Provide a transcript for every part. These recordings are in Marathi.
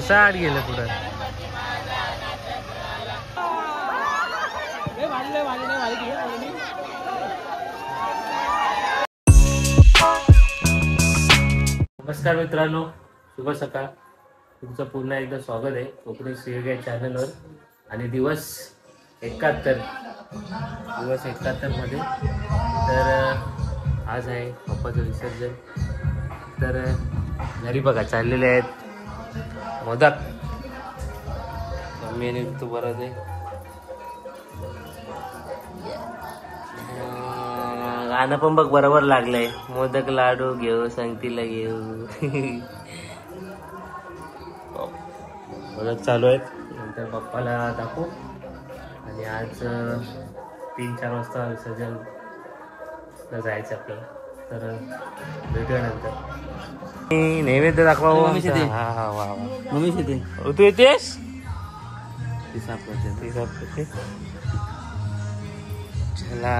साठ गेलं पुढं. नमस्कार मित्रांनो, शुभ सकाळ. तुमचं पुन्हा एकदा स्वागत आहे कोकणी सिरियल या चॅनलवर. आणि दिवस 71 मध्ये तर आज आहे पप्पाचं विसर्जन. तर घरी बघा चाललेले आहेत मोदक. मम्मीने तू बरं आहे. गाणं पण बघ बरोबर लागलंय. मोदक लाडू घेऊ संगतीला घेऊ. मोदक चालू आहेत. नंतर पप्पाला दाखवू. आणि आज 3-4 वाजता विसर्जनला जायचं आपल्याला. तर भेटूया नंतर. नैवेद्य दाखवा. हा हा वा वा. मम्मी येते. तू येतेस. चला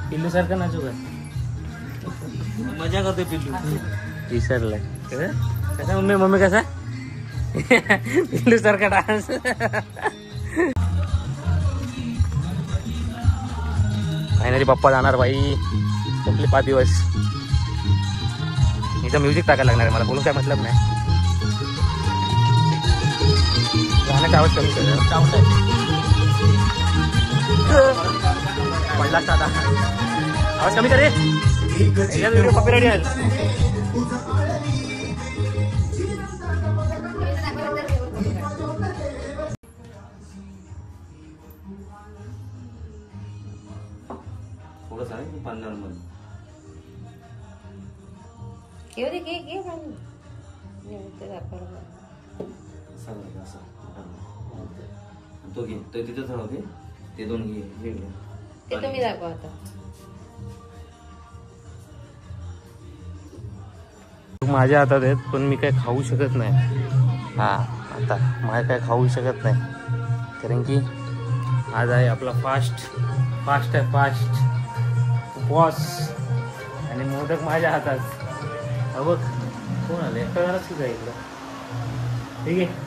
पिल्लू सारखं नाचू का. मजा करतोय पिल्लू. विसरलाय कसा मम्मी कसा पिल्लू सारखा डान्स. फायनली पप्पा जाणार बाई. संपले 5 दिवस. इथं म्युझिक टाकायला लागणार आहे. मला बोलून काय मतलब नाही. गाण्याचा आवाज कमी कर. पडला साधा आवाज कमी करे. व्हिडिओ कॉपीराइट येईल. थोडंसं आहे 15 मध्ये. तो घे. तो तिथंच राहते. ते 2 घे. ते तुम्ही दाखवा आता. माझ्या हातात आहेत पण मी काय खाऊ शकत नाही. हा आता मला काय खाऊ शकत नाही कारण की आज आहे आपला फास्ट उपवास. आणि मोदक माझ्या हातात. हा बघ कोण आलं. एकटा जणाच तुझा इकडं. ठीक आहे.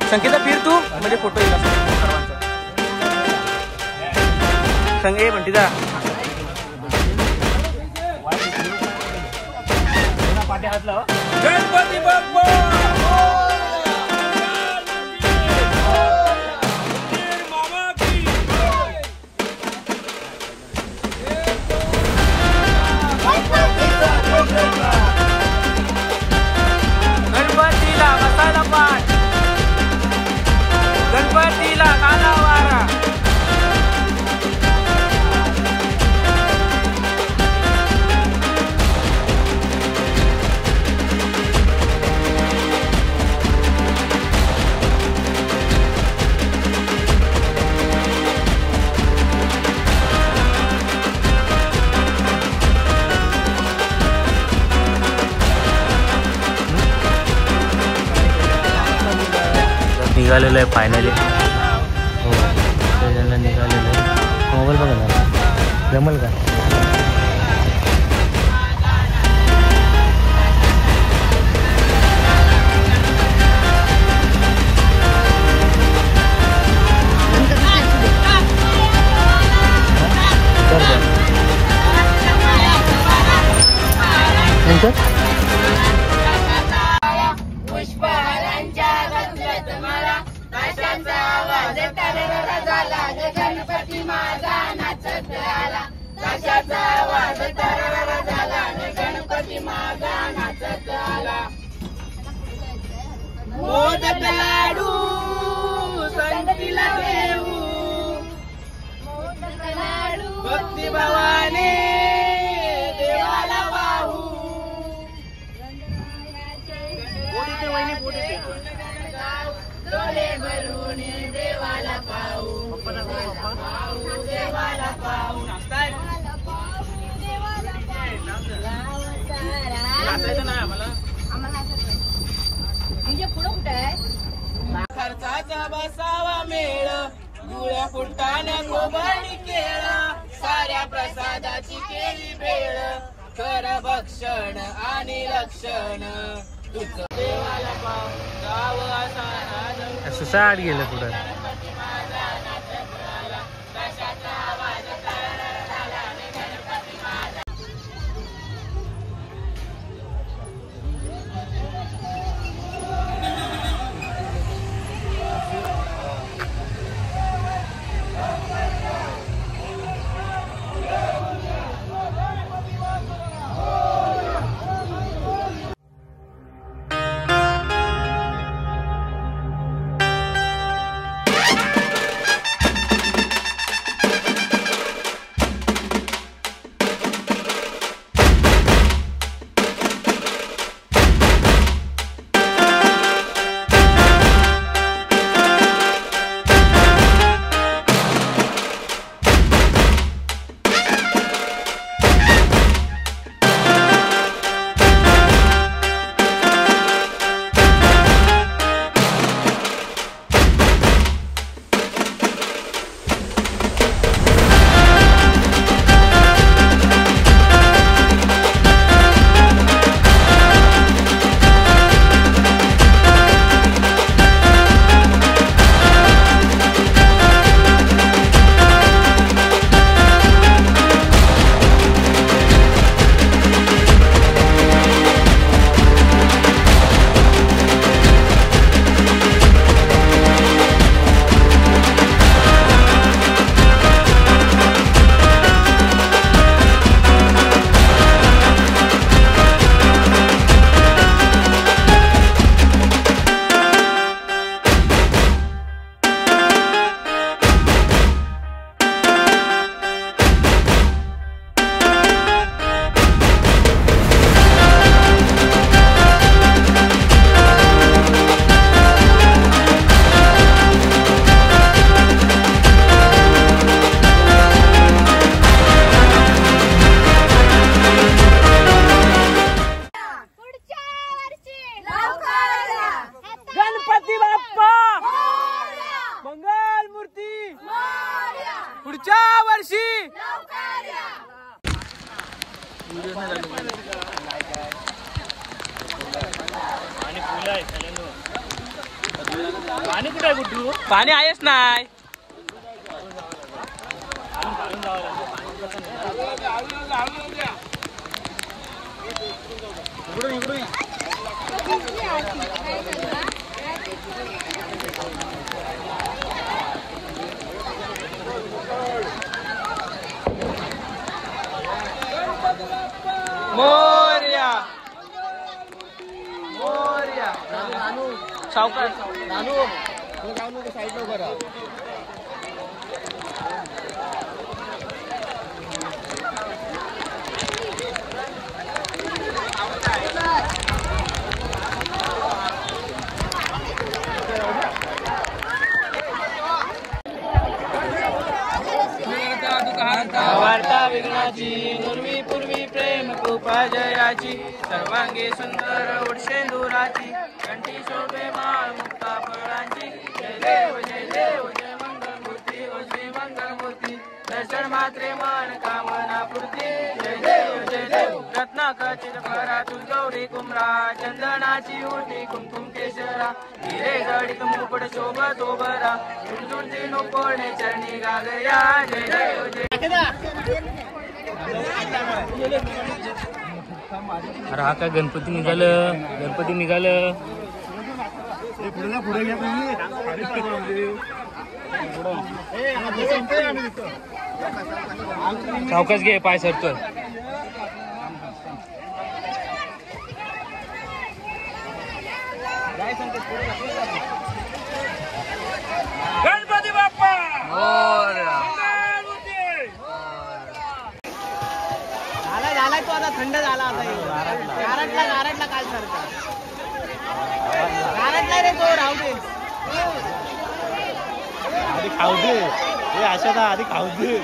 संकेता फिर तू म्हणजे फोटो येईल सर्वांचा. संगे म्हणती जा पाट्या हातला. गणपती बाप्पा. गणपतीला मसाला पाट. गणपतीला काला वारा. निघालेलो आहे फायनली. हो विसर्जनला निघालेलो आहे. मोबाईल बघा ना जमल का. पुष्पहारांच्या गजगज माळा भाषांचा आवाज तररर झाला गणपती माझा नाचत आला. भाषाचा आवाज तररर झाला गणपती माझा नाचत आला. मोदक लाडू संगतीला घेऊ मोदक लाडू भक्तिभावाने देवाला वाहू. डोले भरून देवाला पाहू देवाला पाहू. खर्चाचा बसावा मेळ गुळ्या फुटाण्या कोबणी केळा साऱ्या प्रसादाची केली भेळ खरं भक्षण आणि लक्षण तुझं देवाला पाव गाव असा सुसाट गेलं पुढं. पुढच्या वर्षी पाणी कुठे आहे गुड्डू? पाणी आहेच नाही. मोरया मोरया सावकार नानू साईड बरं. वार्ता विघ्नाची नुर्वी पूर्वी प्रेम कृपा जयाची सर्वांगी सुंदर उडशेंदुराची कंठी शोभे माळ मुक्ता फळांची मात्रे मन कामना पूर्ती जय देव जय देव रत्नाखचित परातून गौरी कुमरा चंदनाची उटी कुमकुम केशरा हिरे जडित मुकुट शोभतो बरा झुंझुंची नुकोणे चरणी गागया जय देव जय अरे हा काय गणपती निघालं सावकाश घे पाय सरतोय गणपती बाप्पा झाला तो आता थंड झाला आता गारटला काल सारखा गारटला रे तो राहू दे आधी खाऊ दे हे अशा आधी खाऊ दे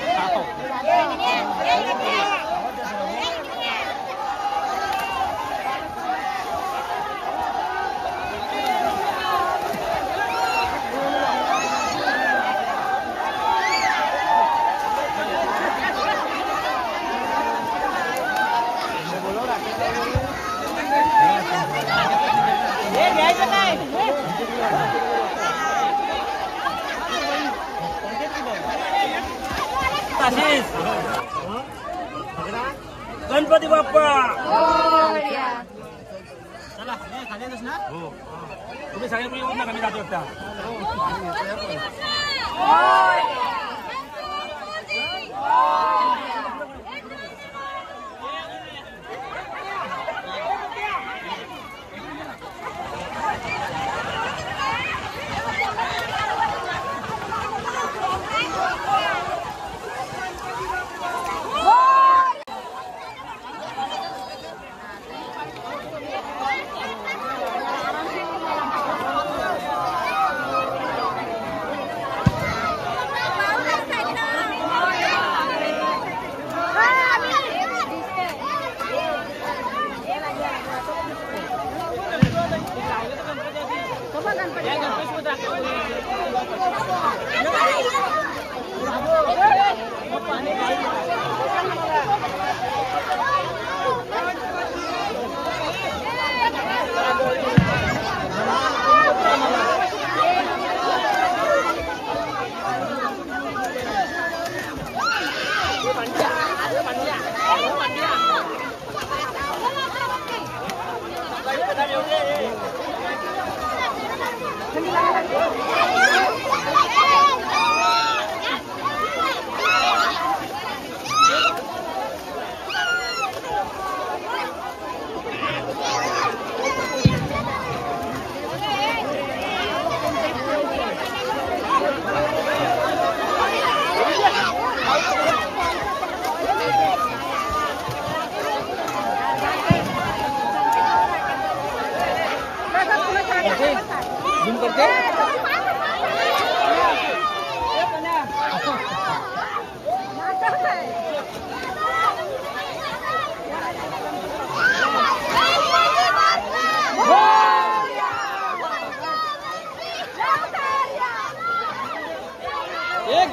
गणपती बाप्पा चला खाली ना हो तुम्ही सगळे येऊ नका मी जातो एकटा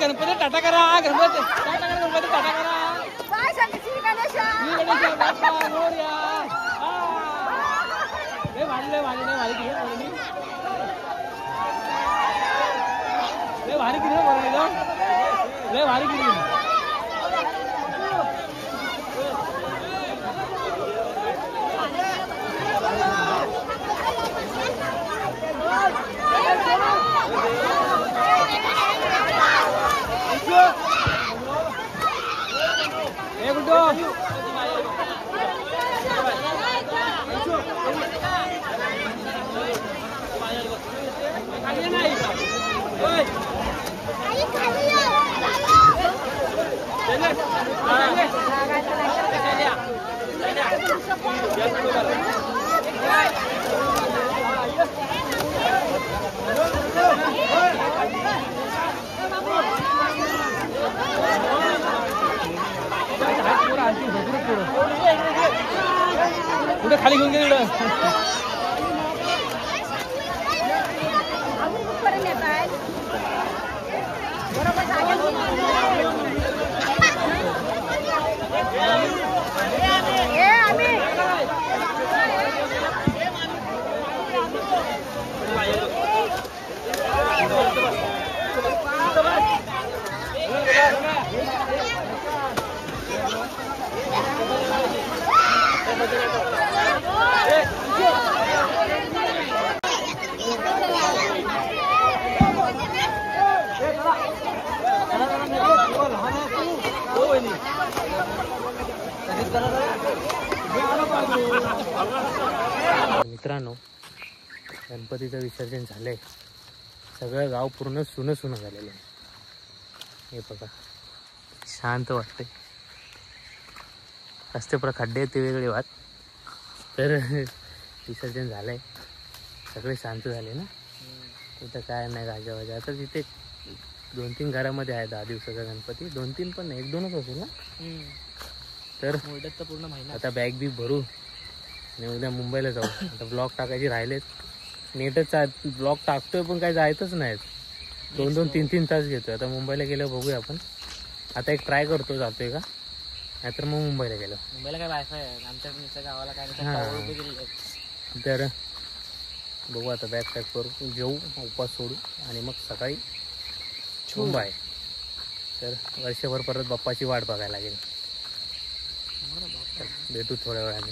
गणपती टाटा करा गणपती टाटा करा भारी किती कुठे खाली घेऊन गेले बरोबर मित्रांनो, गणपतीचं विसर्जन झालंय. सगळं गाव पूर्ण सुनं सुनं झालेलं आहे. हे बघा, शांत वाटते. रस्ते पर खड्डे आहेत ते वेगळी बात. तर विसर्जन झालंय, सगळे शांत झाले ना. तिथं काय नाही गाजावाजा. आता तिथे 2-3 घरामध्ये आहे 10 दिवसाचा गणपती. 2-3 पण नाही, 1-2च असेल ना. तर पूर्ण महिना आता बॅग बी भरू आणि उद्या मुंबईला जाऊ. आता ब्लॉग टाकायचे राहिलेत. नेटच ब्लॉग टाकतोय पण काय जायचंच नाहीत. 2-3 तास घेतोय. आता मुंबईला गेल्यावर बघूया आपण. आता एक ट्राय करतो, जातोय का, नाहीतर मग मुंबईला गेलो. मुंबईला काय वायफाय आहे आमच्या गावाला काय तर बघू. आता बॅग पॅक करू, जेऊ, उपवास सोडू आणि मग सकाळी मुंबई. तर वर्षभर परत बाप्पाची वाट बघायला लागेल. भेटू थोड्या वेळाने.